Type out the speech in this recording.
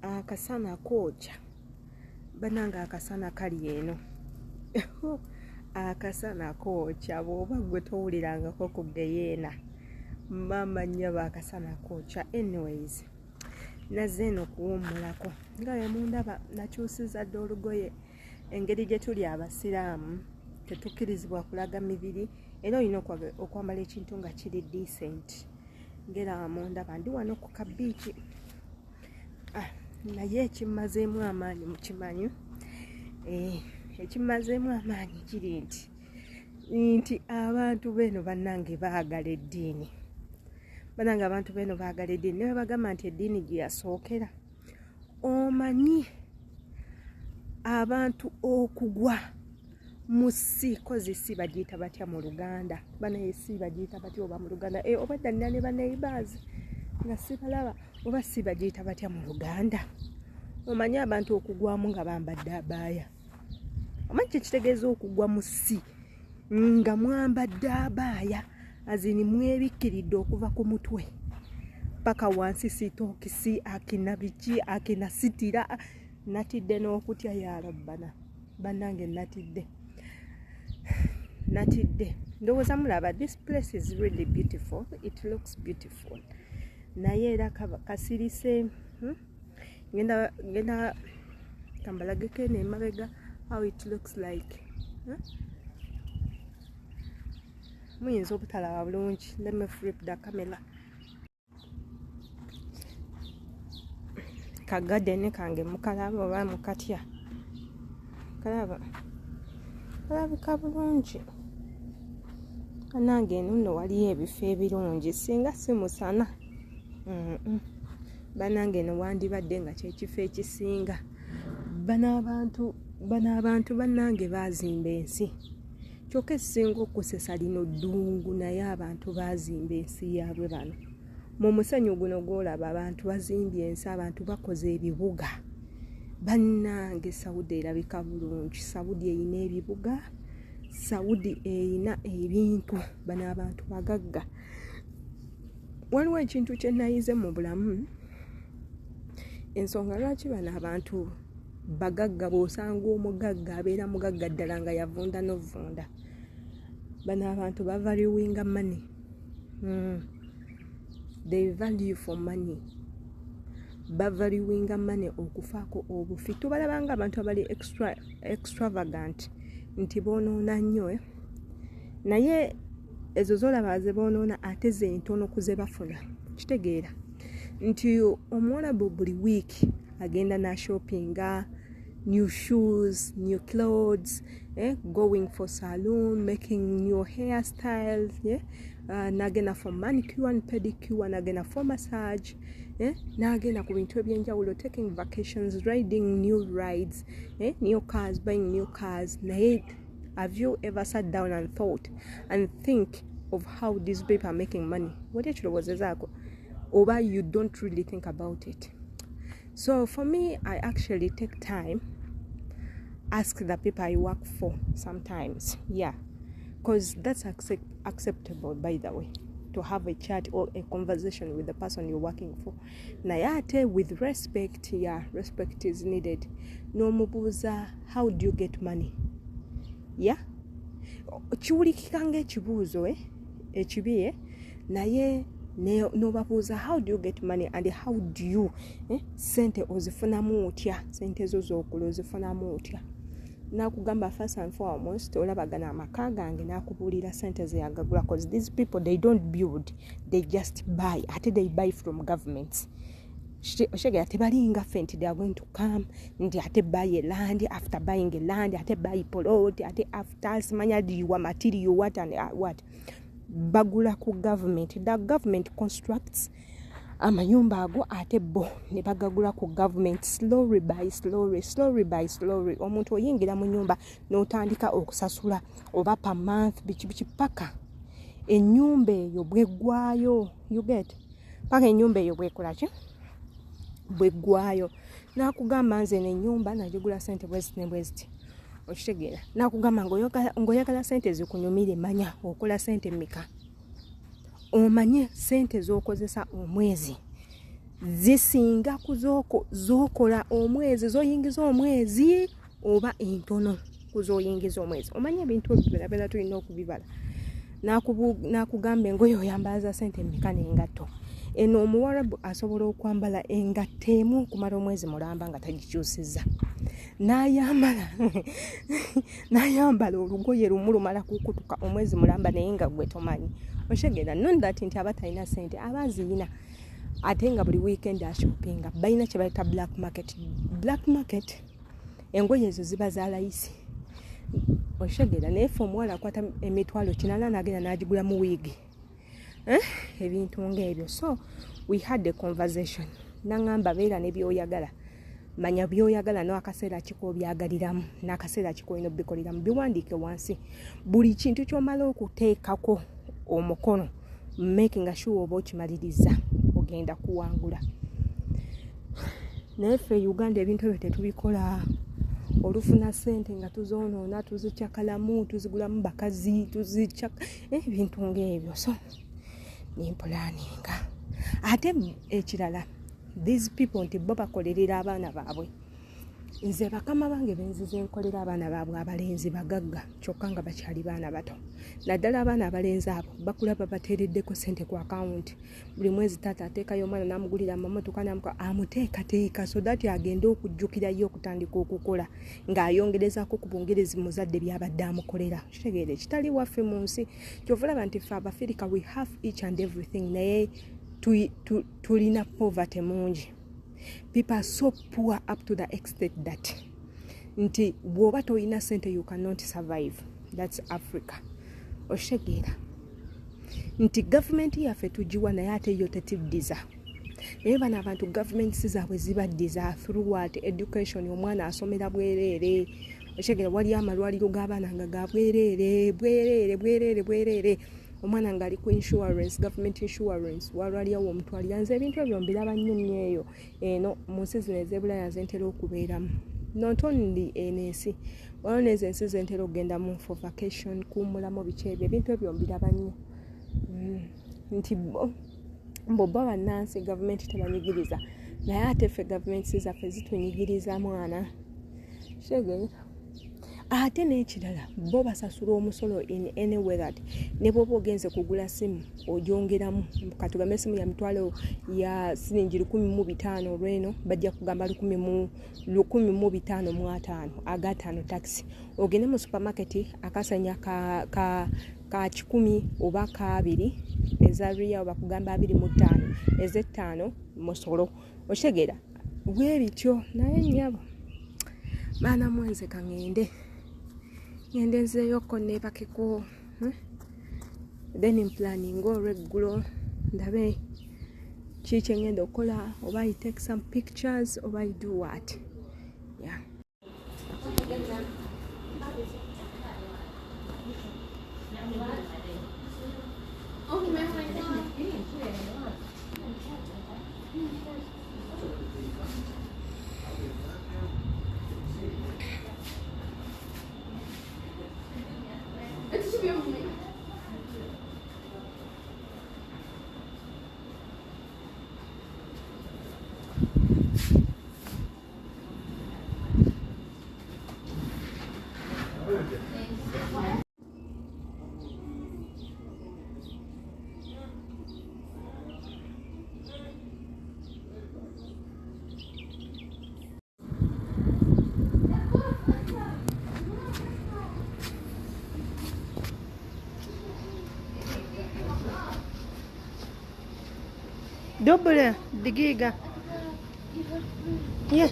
Akasana kookya bananga akasana kali eno akasana kookya bw'oba gwe towulirangako ku geyeena mama nnyaba akasana kookya. Anyways nazze eno kuwummulako nga bwe mundaba nakyusiza dde olugoye. Engeri gye tuli abasiraamu tetukkirizibwa kulaga mibiri era olina okwambala ekintu nga kiri decent. Ngera mundaba ndi wano ku kabiiki naye ekimmazeemu amaanyi mukimanyi ekimmazeemu amaanyi kiri nti abantu beno bannange baagala eddiini. Bannange abantu beno baagala eddiini ne bagamba nti eddiini gye yasookera. Omanyi abantu okugwa mu si kozi si bagiyita batya mu Luganda banaye si bagiyita batya oba mu Luganda oba dda nina ne baneighbours nga sibalaba oba si bagiyita batya mu Luganda. Omanyi abantu okugwamu nga bambadde abaaya. Omanyi kyekitegeeza okugwa mu si nga mwambadde abaaya azini mwebikkiridde okuva ku mutwe paka wansi sitookisi akina biki akina sitira. Natidde n'okutya ya rabbana bannange natidde ndowooza mulaba this place is really beautiful, it looks beautiful. Naye era kasirise ngenda kambalageko eno emabega how it looks like. Muyinza obutalaba bulungi. Let me flip the camera. Kagadeni kange mukalaba oba mukatya kalabika bulungi. Nange eno nno waliyo ebifo ebirungi singa si musana. Bannange eno wandibadde nga kyekifo ekisinga. Bano abantu bannange baazimba ensi kyokka ekisinga okusesa lino ddungu naye abantu baazimba ensi yaabwe. Bano mu musenyu guno gw'olaba abantu bazimbye ensi, abantu bakoze ebibuga. Bannange Saudi erabika bulungi. Saudi eyina ebibuga, Saudi eyina ebintu. Bano abantu bagagga. Waliwo ekintu kye nayize mu bulamu, ensonga lwaki bano abantu bagagga bw'osanga omugagga abeera mugagga ddala nga yavunda n'ovunda. Bano abantu bavaluinga money. They value for money. Bavaluinga money okufaako obufi. Tubalabanga abantu abali extravagant nti boonoona nnyo naye ezo zolaba ze boonoona ate ze ntono ku ze bafuna. Kitegeera nti Omwarabu buli wiiki agenda na shoppinga, new shoes, new clothes, going for saloon, making new hairstyles, nagenda for manicure and pedicure, nagenda for massage, nagenda ku bintu ebyenjawulo, taking vacations, riding new rides, new cars, buying new cars. Naye have you ever sat down and thought and think of how these people are making money? What ekirowoozo zaako? Oba you don't really think about it. So for me, I actually take time, ask the people I work for sometimes, because that's acceptable, by the way, to have a chat or a conversation with the person you're working for. Nayate with respect, respect is needed. No mubuza, how do you get money? Kiwulikika ng'ekibuuzo ekibi naye nobabuuza how do you get money and how do you sente ozifunamu otya, sente zo z'okula ozifunamu otya. Nakugamba first and foremost olabagana amaka gange nakubuulira sente ze yagagula, because these people they don't build, they just buy. Ate they buy from governments. Oshege ate balinga fenti, they are going to come and ate buy a land, after buying a land ate buy plot, ate after simanya diwa material what and what bagula ku government. The government constructs amayumba ago ate bo ne bagagula ku government slowly by slowly. Omuntu oyingira mu nyumba n'otandika okusasula oba per month biki paka ennyumba eyo bweggwayo. You get paka ennyumba eyo bwekola ki bweggwayo. Nakugamba nze n'ennyumba nagigula sente bweziti. Okitegeera nakugamba ng'oyagala sente zikunyumire manya okola sente mika, omanye sente z'okozesa omwezi zisinga ku z'okola omwezi zoyingiza omwezi oba entono ku zoyingiza omwezi. Omanye ebintu ebyo tulina okubibala. Nakugamba engoye oyambaza sente mmeka n'engatto. Eno omuwarabu asobola okwambala engatto emu okumala omwezi mulamba nga tagikyusizza. N'ayambala olugoye lumu lumala kukutuka omwezi mulamba naye nga gwe tomanyi. Oshegera non that nti abatalina sente abaziyina ate nga buli weekend ashopinga balina kye bayita black market. Black market engoye ezo ziba za layisi. Oshegera naye fe omuwala akwata emitwalo 80 n'agenda n'agigula mu wiigi. Ebintu ng'ebyo. So we had a conversation. Nangamba beera ne byoyagala. Manya byoyagala n'akaseera kiko byagaliramu n'akaseera kiko ino bikoleramu biwandiike wansi. Buli kintu ky'omala okuteekako omukono making sure oba okimaliriza ogenda kuwangula. Naye ffe Uganda ebintu ebyo tetubikola. Olufuna sente nga tuzoonoona tuzikyakalamu tuzigulamu bakazi ebintu ng'ebyo. So nimpulaninga ate ekirala these people nti bo bakolerera abaana baabwe. Nze bakama bange benzize nkolera abaana baabwe abalenzi bagagga kyokka nga bakyali baana bato. Naddala abaana abalenzi abo bakula babateereddeko sente ku akawunti. Buli mwezi taata ateekayo omwana n'amugulira amamotoka amuteekateeka so that agenda okujjukirayo okutandika okukola ng'ayongerezako ku bungerezi muzadde byabadde amukolera. Kitegeere kitali waffe mu nsi. Kyova olaba nti ffe Abafirika we have each and everything naye tulina poverty mungi. People are so poor up to the extent that nti bwoba toyina sente you cannot survive. That's Africa. Oshegera nti government yaffe tugiwa naye ate yo tetiddiza. Naye bano abantu government zaabwe zibaddiza through what education. Omwana asomera bwereere. Oshegera wali amalwaliro g'abaana nga ga bwereere. Omwana ngali ku insurance, government insurance, walwaliyawo omutwali. Yanze ebintu ebyo mbiraba nnyo eyo eno mu nsi zino ez'Ebulaya zentera okubeeramu. Not only ensi, waliwo n'ezo ensi zentera okugenda mu for vacation, kuwummulamu biki ebyo. Ebintu ebyo mbiraba nnyo. Nti bo bannansi government tebanyigiriza. Naye ate ffe government zaffe zitunyigiriza mwana. Shege. Ate n'ekirala bo basasula omusolo in any way that ne bwoba ogenze kugula simu ogyongeramu katugambe simu ya mitwalo ya siringi 1,500 olw'eno bajja kugamba 1,555 agatano taxi. Ogende mu supermarket akasanya ka 10 oba ka 2 ezaria oba kugamba 25 ez'ettaano musolo. Oshegera bwe bityo naye nnyabo baana mwenze kangende ngendezeyo ko nebakeko then in planning olw'eggulo ndabe kiki ngenda okola oba I take some pictures or I do what. Yeah. Double, the giga. Yeah.